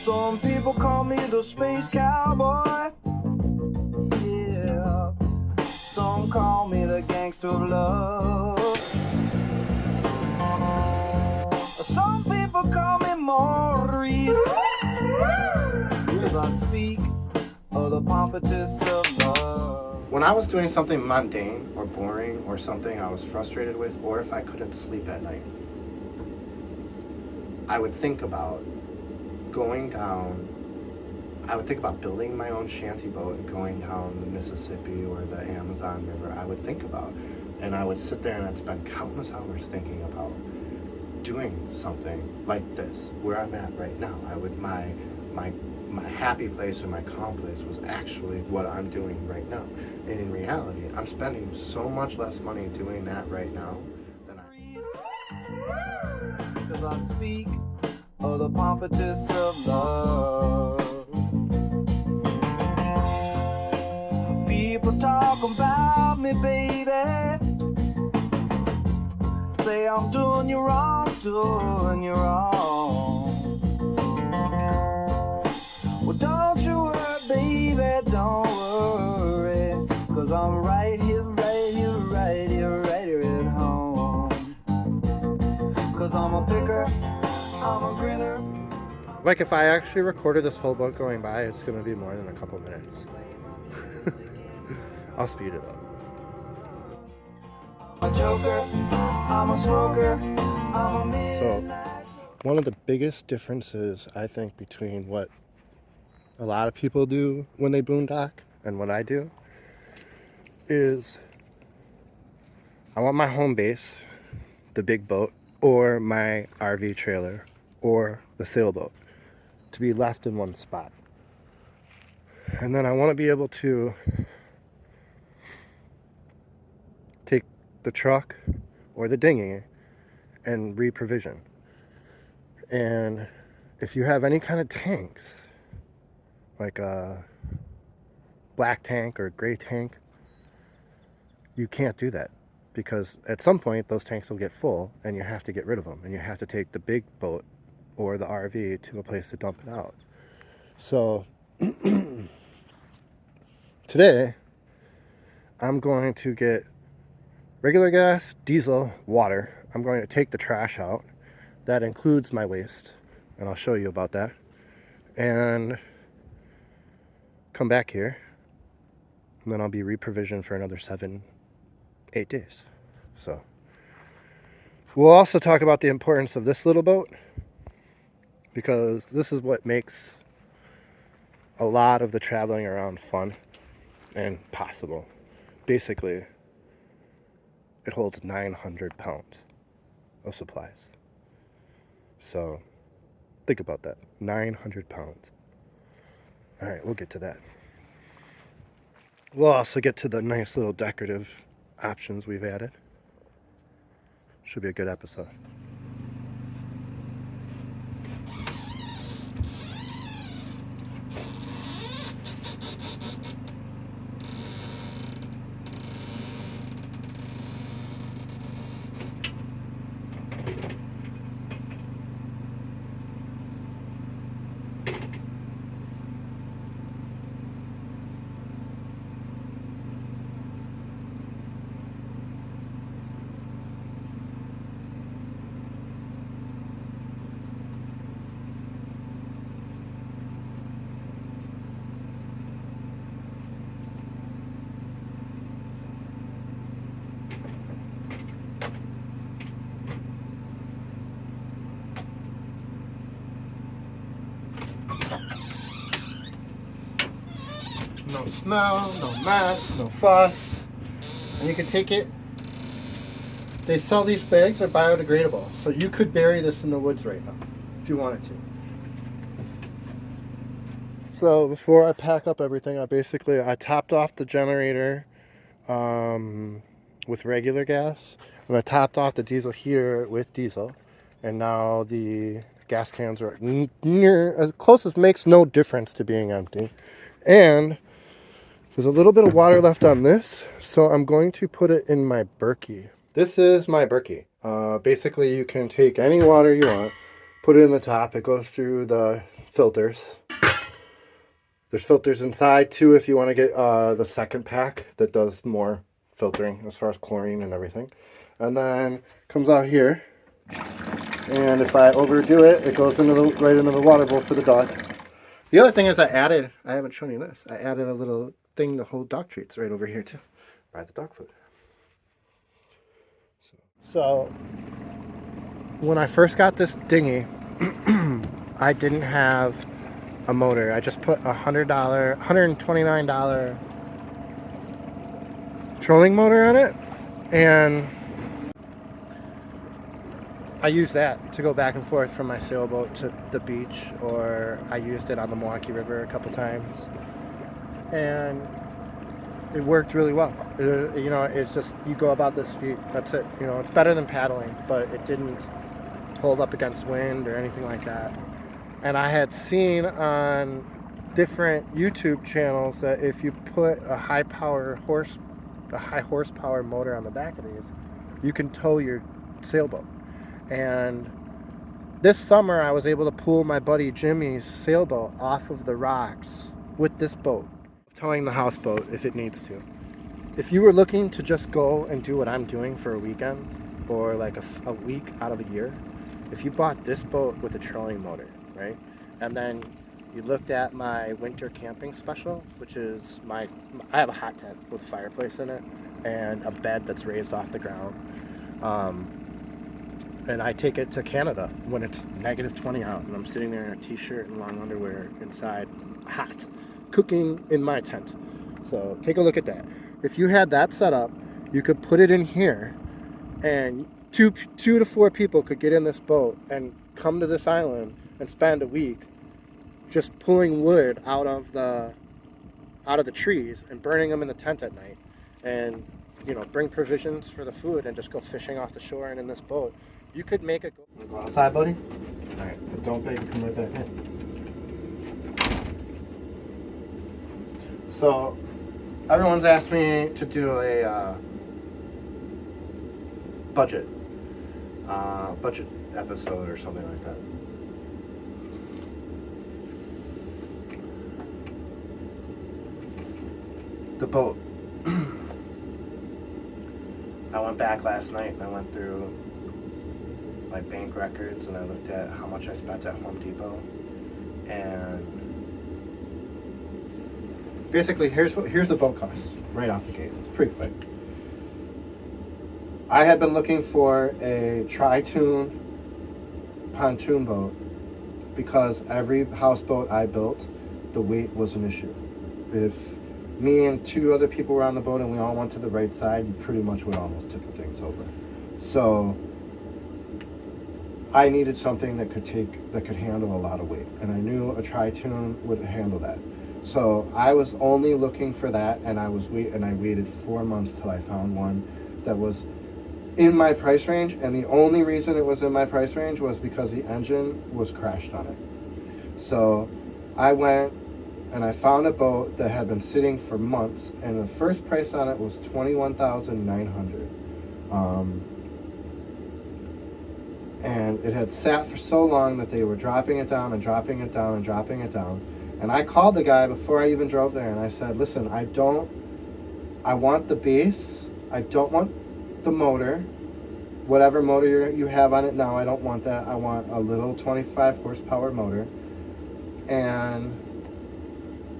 Some people call me the space cowboy. Yeah. Some call me the gangster of love. Some people call me Maurice. Cause I speak of the pompatus of love. When I was doing something mundane or boring or something I was frustrated with, or if I couldn't sleep at night, I would think about going down. I would think about building my own shanty boat and going down the Mississippi or the Amazon River. I would think about, and I would sit there and I'd spend countless hours thinking about doing something like this, where I'm at right now. I would my happy place or my calm place was actually what I'm doing right now. And in reality, I'm spending so much less money doing that right now than Cause I speak of the pompatus of love. People talk about me, baby. Say I'm doing you wrong, doing you wrong. Well, don't you worry, baby, don't worry. Cause I'm right here, right here, right here, right here at home. Cause I'm a picker, I'm a grinner. Like, if I actually recorded this whole boat going by, it's going to be more than a couple minutes. I'll speed it up. I'm a joker, I'm a smoker, I'm a So, one of the biggest differences, I think, between what a lot of people do when they boondock and what I do is I want my home base, the big boat, or my RV trailer, or the sailboat, to be left in one spot. And then I want to be able to take the truck or the dinghy and reprovision. And if you have any kind of tanks, like a black tank or a gray tank, you can't do that, because at some point those tanks will get full and you have to get rid of them, and you have to take the big boat or the RV to a place to dump it out. So today I'm going to get regular gas, diesel, water. I'm going to take the trash out. That includes my waste, and I'll show you about that. And come back here, and then I'll be reprovisioned for another 7-8 days. So we'll also talk about the importance of this little boat, because this is what makes a lot of the traveling around fun and possible. Basically, it holds 900 pounds of supplies. So think about that, 900 pounds. All right, we'll get to that. We'll also get to the nice little decorative options we've added. Should be a good episode. No smell, no mess, no fuss. And you can take it. They sell these bags, they're biodegradable. So you could bury this in the woods right now if you wanted to. So before I pack up everything, I topped off the generator with regular gas. And I topped off the diesel here with diesel. And now the gas cans are near as close as makes no difference to being empty. And there's a little bit of water left on this, so I'm going to put it in my Berkey. This is my Berkey. Basically, you can take any water you want, put it in the top. It goes through the filters. There's filters inside too if you want to get the second pack that does more filtering as far as chlorine and everything. And then comes out here. And if I overdo it, it goes into right into the water bowl for the dog. The other thing is I haven't shown you this, I added a little thing to hold dog treats right over here too. Buy the dog food. So when I first got this dinghy, I didn't have a motor. I just put $129 trolling motor on it, and I used that to go back and forth from my sailboat to the beach, or I used it on the Milwaukee River a couple times, and it worked really well. You know, it's just, you go about this speed, that's it. You know, it's better than paddling, but it didn't hold up against wind or anything like that. And I had seen on different YouTube channels that if you put a high horsepower motor on the back of these, you can tow your sailboat. And this summer I was able to pull my buddy Jimmy's sailboat off of the rocks with this boat, towing the houseboat if it needs to. If you were looking to just go and do what I'm doing for a weekend or like a week out of the year, if you bought this boat with a trolling motor, right, and then you looked at my winter camping special, which is I have a hot tent with a fireplace in it and a bed that's raised off the ground, and I take it to Canada when it's -20 out, and I'm sitting there in a t-shirt and long underwear inside, hot, cooking in my tent. So take a look at that. If you had that set up, you could put it in here, and two to four people could get in this boat and come to this island and spend a week just pulling wood out of the trees and burning them in the tent at night, and you know, bring provisions for the food and just go fishing off the shore and in this boat. You could make it go. Wanna go outside, buddy? All right, but don't baby, come right back in. So everyone's asked me to do a budget episode or something like that. The boat. I went back last night and I went through my bank records and I looked at how much I spent at Home Depot, and basically here's the boat cost right off the gate. It's pretty quick. I had been looking for a tri-tune pontoon boat because every houseboat I built, the weight was an issue. If me and two other people were on the boat and we all went to the right side, you pretty much would almost tip the things over. So I needed something that could handle a lot of weight, and I knew a tri-tune would handle that. So I was only looking for that, and I waited 4 months till I found one that was in my price range, and the only reason it was in my price range was because the engine was crashed on it. So I went and I found a boat that had been sitting for months, and the first price on it was $21,900. And it had sat for so long that they were dropping it down and dropping it down and dropping it down. And I called the guy before I even drove there, and I said, listen, I want the base, I don't want the motor, whatever motor you have on it now, I don't want that. I want a little 25 horsepower motor, and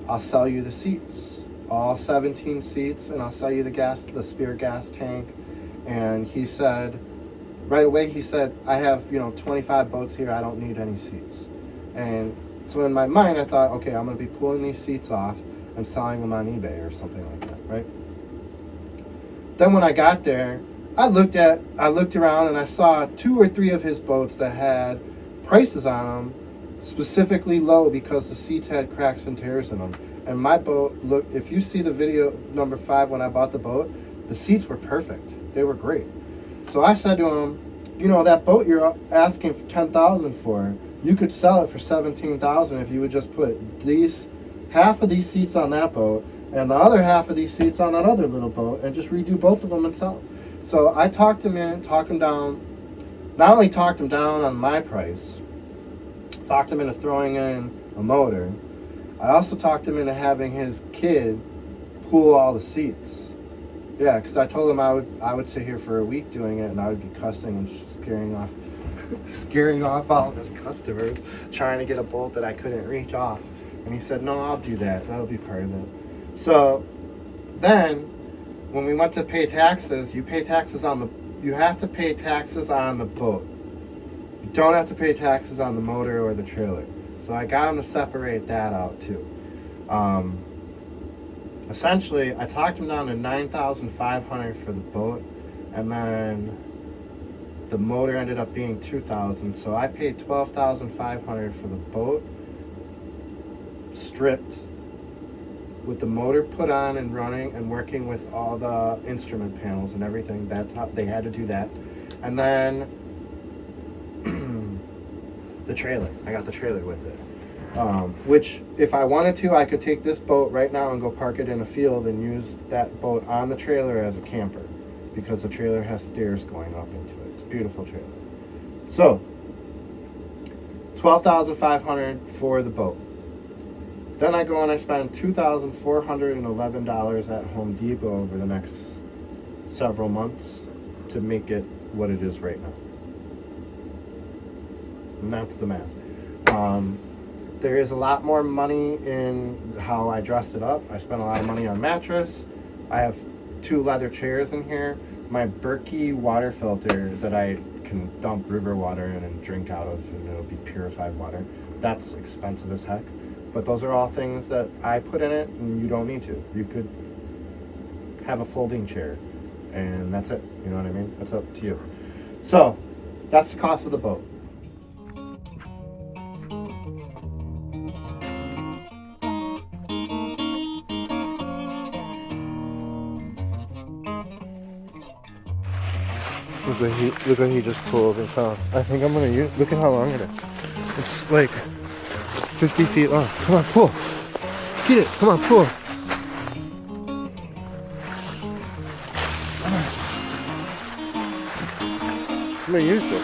I'll sell you the seats, all 17 seats, and I'll sell you the spare gas tank. And he said, right away, he said, I have, 25 boats here, I don't need any seats. And so in my mind, I thought, okay, I'm going to be pulling these seats off and selling them on eBay or something like that, right? Then when I got there, I looked around and I saw 2 or 3 of his boats that had prices on them specifically low because the seats had cracks and tears in them. And my boat, look, if you see the video number 5 when I bought the boat, the seats were perfect. They were great. So I said to him, that boat you're asking for $10,000 for, you could sell it for $17,000 if you would just put half of these seats on that boat and the other half of these seats on that other little boat, and just redo both of them and sell them. So I talked him down, not only talked him down on my price, Talked him into throwing in a motor. I also talked him into having his kid pull all the seats. Yeah, because I told him I would sit here for a week doing it, and I would be cussing and scaring off all of his customers, trying to get a bolt that I couldn't reach off. And he said, no, I'll do that. That'll be part of it. So then, when we went to pay taxes, you have to pay taxes on the boat. You don't have to pay taxes on the motor or the trailer. So I got him to separate that out too. Essentially, I talked him down to $9,500 for the boat, and then the motor ended up being $2,000. So I paid $12,500 for the boat, stripped, with the motor put on and running and working with all the instrument panels and everything. That's how they had to do that. And then the trailer. I got the trailer with it. Which, if I wanted to, I could take this boat right now and go park it in a field and use that boat on the trailer as a camper, because the trailer has stairs going up into it. It's a beautiful trailer. So, $12,500 for the boat. Then I go and I spend $2,411 at Home Depot over the next several months to make it what it is right now. And that's the math. There is a lot more money in how I dressed it up. I spent a lot of money on mattress. I have 2 leather chairs in here. My Berkey water filter that I can dump river water in and drink out of, and it'll be purified water. That's expensive as heck. But those are all things that I put in it, and you don't need to. You could have a folding chair, and that's it. You know what I mean? That's up to you. So, that's the cost of the boat. Look what he just pulled and found. I think I'm gonna use. Look at how long it is. It's like 50 feet long. Come on, pull. Get it. Come on, pull. I'm gonna use this.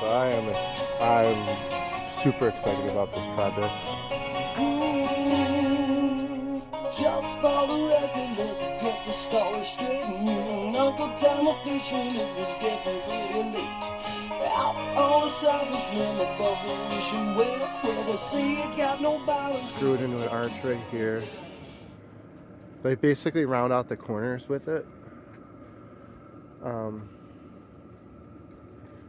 So I'm super excited about this project. Just for the record, let's get the story straight. Me and Uncle Tom were fishing, it was getting pretty late. Out on the surface, swim above the ocean well, where the sea got no balance. Screw it into an arch right here. They basically round out the corners with it.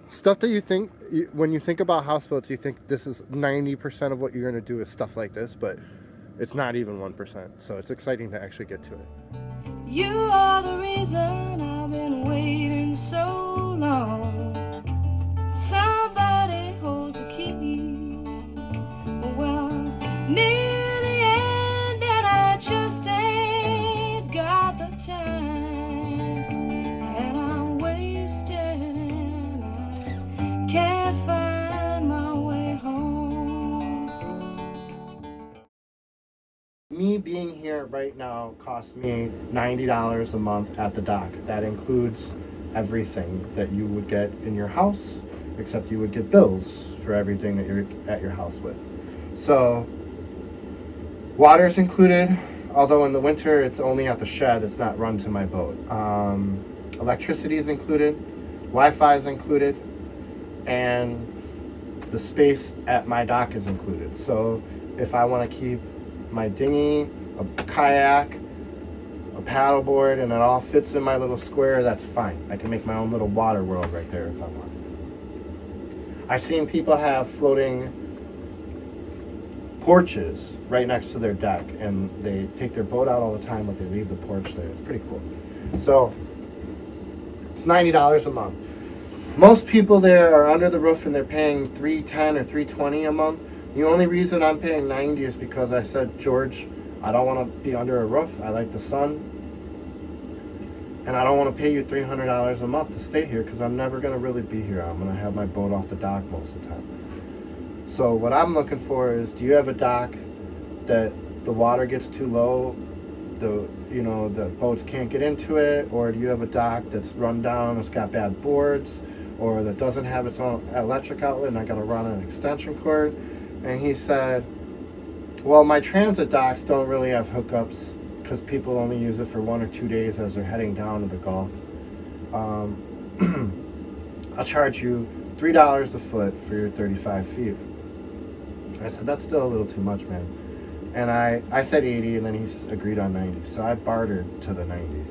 Stuff that you think, when you think about houseboats, you think this is 90% of what you're going to do is stuff like this, but it's not even 1%. So it's exciting to actually get to it. You are the reason I've been waiting so long. Somebody holds a key. Well, near the end, and I just ain't got the time. And I'm wasted, and I can't find my way home. Me being here right now costs me $90 a month at the dock. That includes everything that you would get in your house, except you would get bills for everything that you're at your house with. So, water is included, although in the winter it's only at the shed, it's not run to my boat. Electricity is included, Wi-Fi is included, and the space at my dock is included. So, if I want to keep my dinghy, a kayak, a paddleboard, and it all fits in my little square, that's fine. I can make my own little water world right there if I want. I've seen people have floating porches right next to their deck, and they take their boat out all the time, but they leave the porch there. It's pretty cool. So it's $90 a month. Most people there are under the roof and they're paying $310 or $320 a month. The only reason I'm paying $90 is because I said, George, I don't want to be under a roof. I like the sun. And I don't want to pay you $300 a month to stay here because I'm never going to really be here. I'm going to have my boat off the dock most of the time. So what I'm looking for is, do you have a dock that the water gets too low, the boats can't get into it, or do you have a dock that's run down, it's got bad boards, or that doesn't have its own electric outlet and I gotta run an extension cord? And he said, well, my transit docks don't really have hookups because people only use it for 1 or 2 days as they're heading down to the Gulf. I'll charge you $3 a foot for your 35 feet. I said, that's still a little too much, man. And I said 80, and then he agreed on 90. So I bartered to the 90.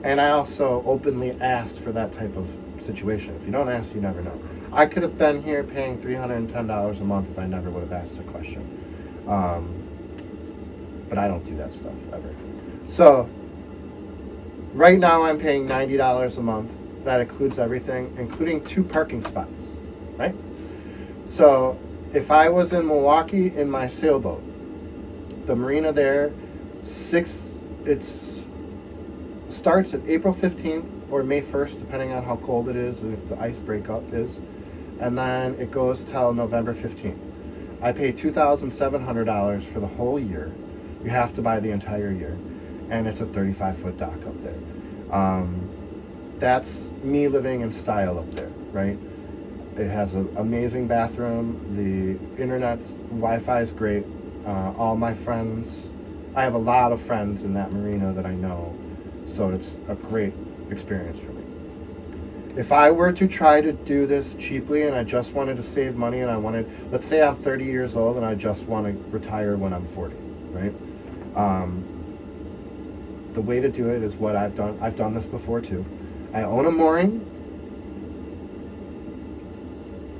And I also openly asked for that type of situation. If you don't ask, you never know. I could have been here paying $310 a month if I never would have asked a question. But I don't do that stuff ever. So right now I'm paying $90 a month. That includes everything, including 2 parking spots, right? So if I was in Milwaukee in my sailboat, the marina there, it starts at April 15th or May 1st, depending on how cold it is and if the ice breakup is. And then it goes till November 15th. I pay $2,700 for the whole year. You have to buy the entire year. And it's a 35-foot dock up there. That's me living in style up there, right? It has an amazing bathroom. The internet's Wi-Fi is great. All my friends, I have a lot of friends in that marina that I know, so it's a great experience for me. If I were to try to do this cheaply and I just wanted to save money and let's say I'm 30 years old and I just want to retire when I'm 40, right? The way to do it is what I've done. I've done this before too. I own a mooring,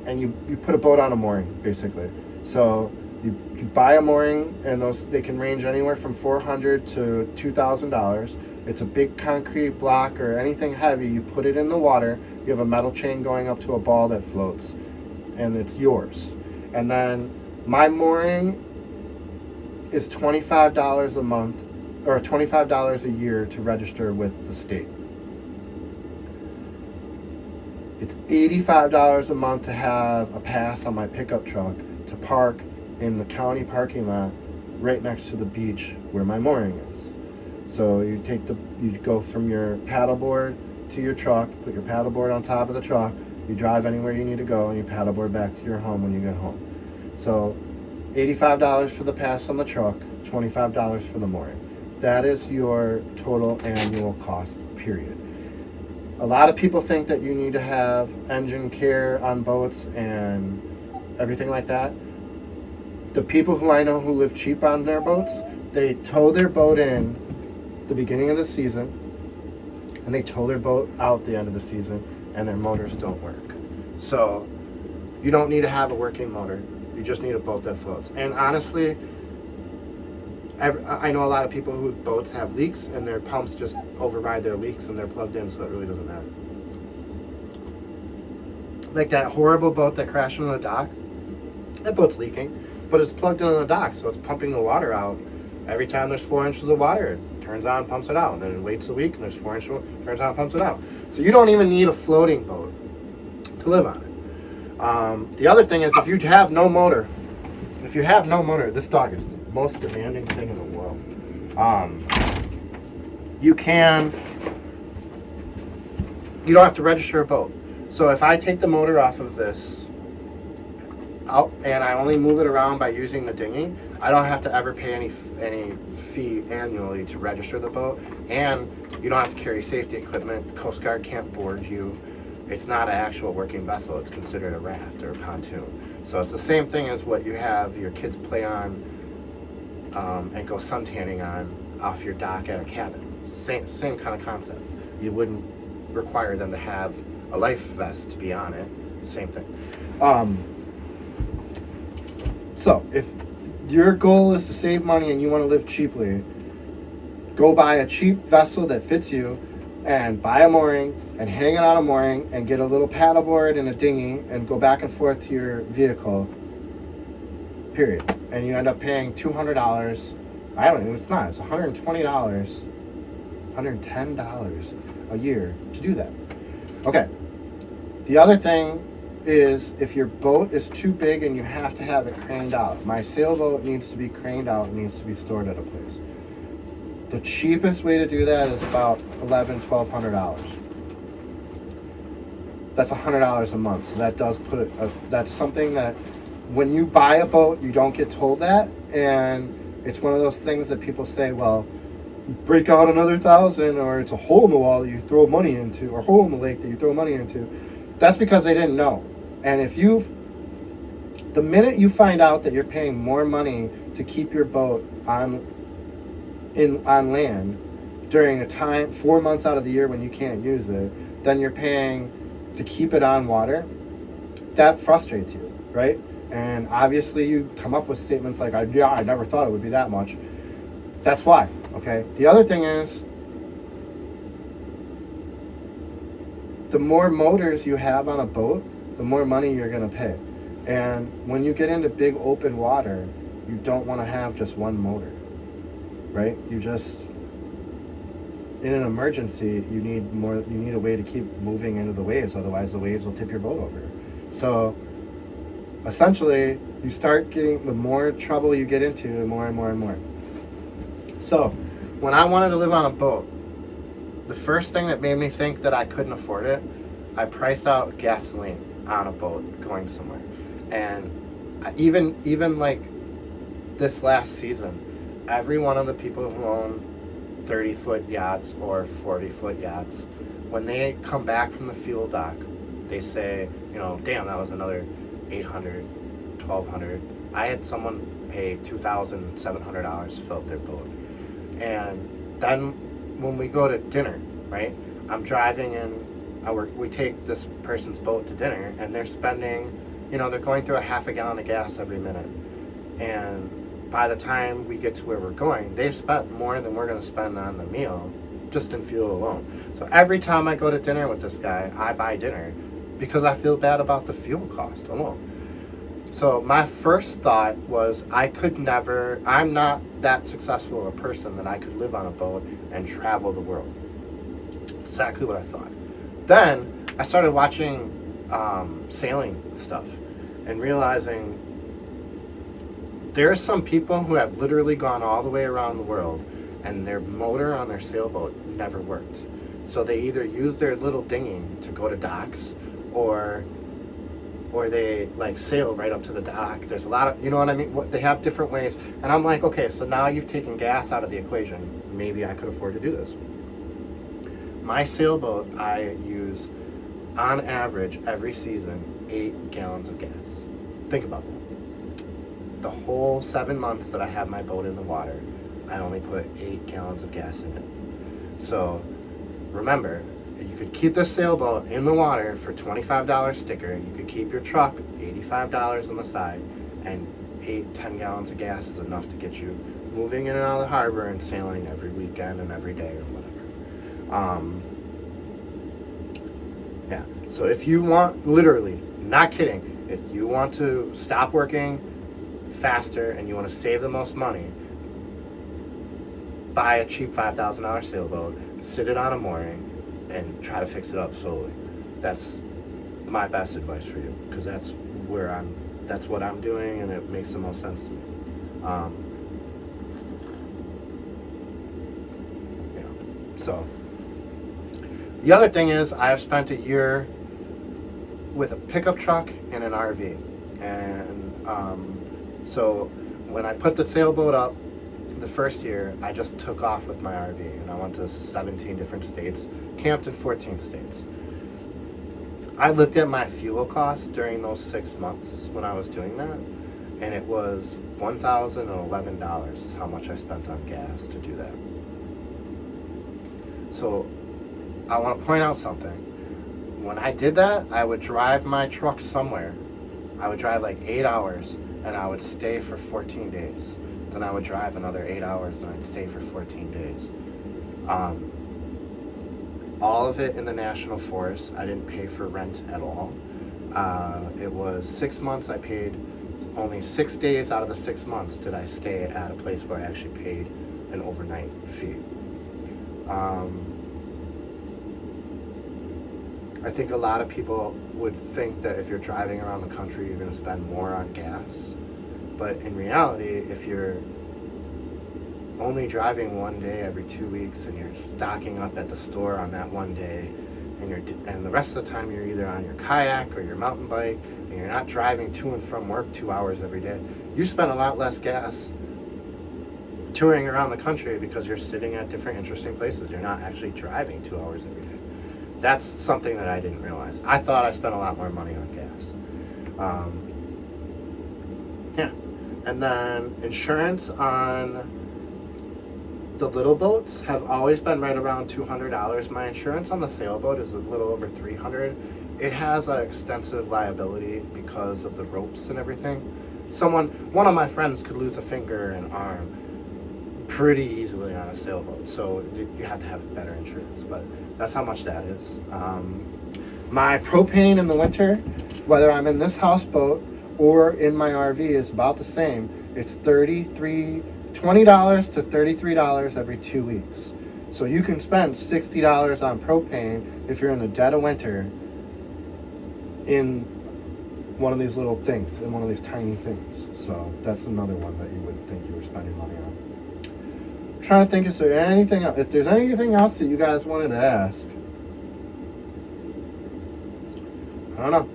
and you put a boat on a mooring, basically. So you buy a mooring, and they can range anywhere from $400 to $2,000. It's a big concrete block or anything heavy. You put it in the water. You have a metal chain going up to a ball that floats, and it's yours. And then my mooring is $25 a month, or $25 a year to register with the state. It's $85 a month to have a pass on my pickup truck to park in the county parking lot right next to the beach where my mooring is. So you go from your paddleboard to your truck, put your paddleboard on top of the truck, you drive anywhere you need to go, and you paddleboard back to your home when you get home. So $85 for the pass on the truck, $25 for the mooring. That is your total annual cost, period. A lot of people think that you need to have engine care on boats and everything like that. The people who I know who live cheap on their boats, they tow their boat in the beginning of the season, and they tow their boat out the end of the season, and their motors don't work. So you don't need to have a working motor. You just need a boat that floats. And honestly, I know a lot of people whose boats have leaks, and their pumps just override their leaks, and they're plugged in, so it really doesn't matter. Like that horrible boat that crashed on the dock, that boat's leaking, but it's plugged in on the dock, so it's pumping the water out. Every time there's 4 inches of water, it turns on, pumps it out, and then it waits a week, and there's 4 inches, turns on, pumps it out. So you don't even need a floating boat to live on it. The other thing is, if you have no motor, this dog is the most demanding thing in the world. You don't have to register a boat. So if I take the motor off of this out and I only move it around by using the dinghy, I don't have to ever pay any fee annually to register the boat, and you don't have to carry safety equipment. The Coast Guard can't board you. It's not an actual working vessel. It's considered a raft or a pontoon. So it's the same thing as what you have your kids play on and go suntanning on off your dock at a cabin. Same kind of concept. You wouldn't require them to have a life vest to be on it. Same thing. So if your goal is to save money and you want to live cheaply, go buy a cheap vessel that fits you and buy a mooring and hang it on a mooring and get a little paddleboard and a dinghy and go back and forth to your vehicle, period. And you end up paying $200. It's $120, $110 a year to do that. Okay. The other thing is if your boat is too big and you have to have it craned out. My sailboat needs to be craned out and needs to be stored at a place. The cheapest way to do that is about $1,100-$1,200. That's $100 a month. So that does put that's something that when you buy a boat, you don't get told that, and it's one of those things that people say, well, break out another $1,000, or it's a hole in the wall that you throw money into, or hole in the lake that you throw money into. That's because they didn't know. And the minute you find out that you're paying more money to keep your boat on land during a time 4 months out of the year when you can't use it, then you're paying to keep it on water, that frustrates you, right? And obviously you come up with statements like, I never thought it would be that much. That's why, okay? The other thing is, the more motors you have on a boat, the more money you're going to pay. And when you get into big open water, you don't want to have just one motor, right? In an emergency, you need a way to keep moving into the waves, otherwise the waves will tip your boat over. So essentially, you start getting, the more trouble you get into, the more and more and more. So when I wanted to live on a boat, the first thing that made me think that I couldn't afford it, I priced out gasoline on a boat going somewhere. And even like this last season, every one of the people who own 30-foot yachts or 40-foot yachts, when they come back from the fuel dock, they say, damn, that was another $800, $1,200. I had someone pay $2,700 to fill up their boat. And then when we go to dinner, right, I'm driving and we take this person's boat to dinner, and they're spending, they're going through a half a gallon of gas every minute. And by the time we get to where we're going, they've spent more than we're going to spend on the meal just in fuel alone. So every time I go to dinner with this guy, I buy dinner because I feel bad about the fuel cost alone. So my first thought was, I'm not that successful a person that I could live on a boat and travel the world. Exactly what I thought. Then I started watching sailing stuff and realizing there are some people who have literally gone all the way around the world and their motor on their sailboat never worked. So they either use their little dinghy to go to docks, or they like sail right up to the dock. There's a lot of, you know what I mean? They have different ways. And I'm like, okay, so now you've taken gas out of the equation. Maybe I could afford to do this. My sailboat, I use, on average, every season, 8 gallons of gas. Think about that. The whole 7 months that I have my boat in the water, I only put 8 gallons of gas in it. So remember, you could keep the sailboat in the water for $25 sticker. You could keep your truck, $85 on the side, and 10 gallons of gas is enough to get you moving in and out of the harbor and sailing every weekend and every day or whatever. Yeah. So if you want, literally, not kidding, if you want to stop working faster and you want to save the most money, buy a cheap $5,000 sailboat, sit it on a mooring, and try to fix it up slowly. That's my best advice for you, because that's what I'm doing, and it makes the most sense to me. So the other thing is, I have spent a year with a pickup truck and an RV, and so when I put the sailboat up the first year, I just took off with my RV, and I went to 17 different states, camped in 14 states. I looked at my fuel costs during those 6 months when I was doing that, and it was $1,011 is how much I spent on gas to do that. So I want to point out something. When I did that, I would drive my truck somewhere. I would drive like 8 hours, and I would stay for 14 days. Then I would drive another 8 hours, and I'd stay for 14 days. All of it in the National Forest. I didn't pay for rent at all. It was 6 months. I paid only 6 days out of the 6 months did I stay at a place where I actually paid an overnight fee. I think a lot of people would think that if you're driving around the country, you're going to spend more on gas. But in reality, if you're only driving one day every 2 weeks and you're stocking up at the store on that one day, and the rest of the time you're either on your kayak or your mountain bike, and you're not driving to and from work 2 hours every day, you spend a lot less gas touring around the country because you're sitting at different interesting places. You're not actually driving 2 hours every day. That's something that I didn't realize. I thought I spent a lot more money on gas. Yeah. And then insurance on the little boats have always been right around $200. My insurance on the sailboat is a little over $300. It has an extensive liability because of the ropes and everything. One of my friends could lose a finger and arm pretty easily on a sailboat, so you have to have better insurance, but that's how much that is. My propane in the winter, whether I'm in this houseboat or in my RV, is about the same. It's $20 to $33 every 2 weeks. So you can spend $60 on propane if you're in the dead of winter in one of these little things, in one of these tiny things. So that's another one that you would think you were spending money on. I'm trying to think, is there anything else? If there's anything else that you guys wanted to ask, I don't know.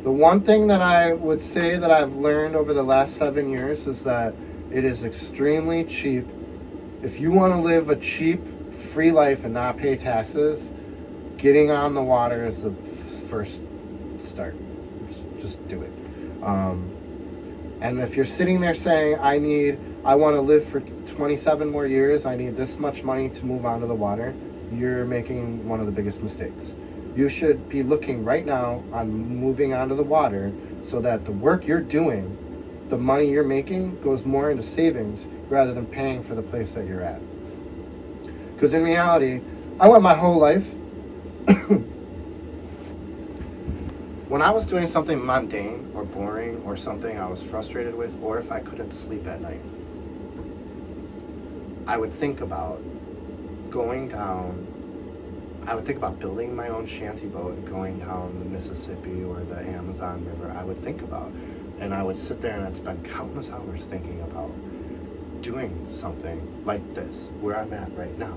The one thing that I would say that I've learned over the last 7 years is that it is extremely cheap. If you want to live a cheap, free life and not pay taxes, getting on the water is the first start. Just do it. And if you're sitting there saying, I want to live for 27 more years, I need this much money to move onto the water, you're making one of the biggest mistakes. You should be looking right now on moving onto the water so that the work you're doing, the money you're making, goes more into savings rather than paying for the place that you're at. Because in reality, I went my whole life when I was doing something mundane or boring or something I was frustrated with, or if I couldn't sleep at night, I would think about building my own shanty boat and going down the Mississippi or the Amazon River. I would think about, and I would sit there and I'd spend countless hours thinking about doing something like this, where I'm at right now.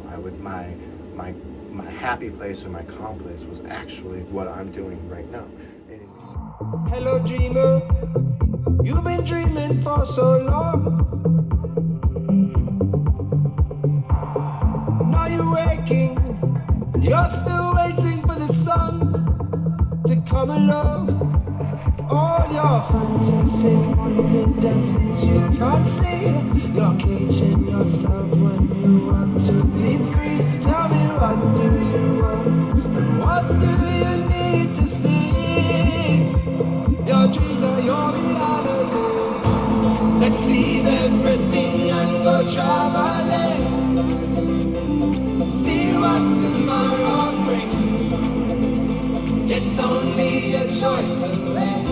My happy place or my calm place was actually what I'm doing right now. Hello dreamer, you've been dreaming for so long. Now you're waking, and you're still waiting for the sun to come along. All your fantasies point to death things you can't see. You're caging yourself when you want to be free. Tell me, what do you want, and what do you need to see? Your dreams are your reality. Let's leave everything and go traveling. See what tomorrow brings. It's only a choice away.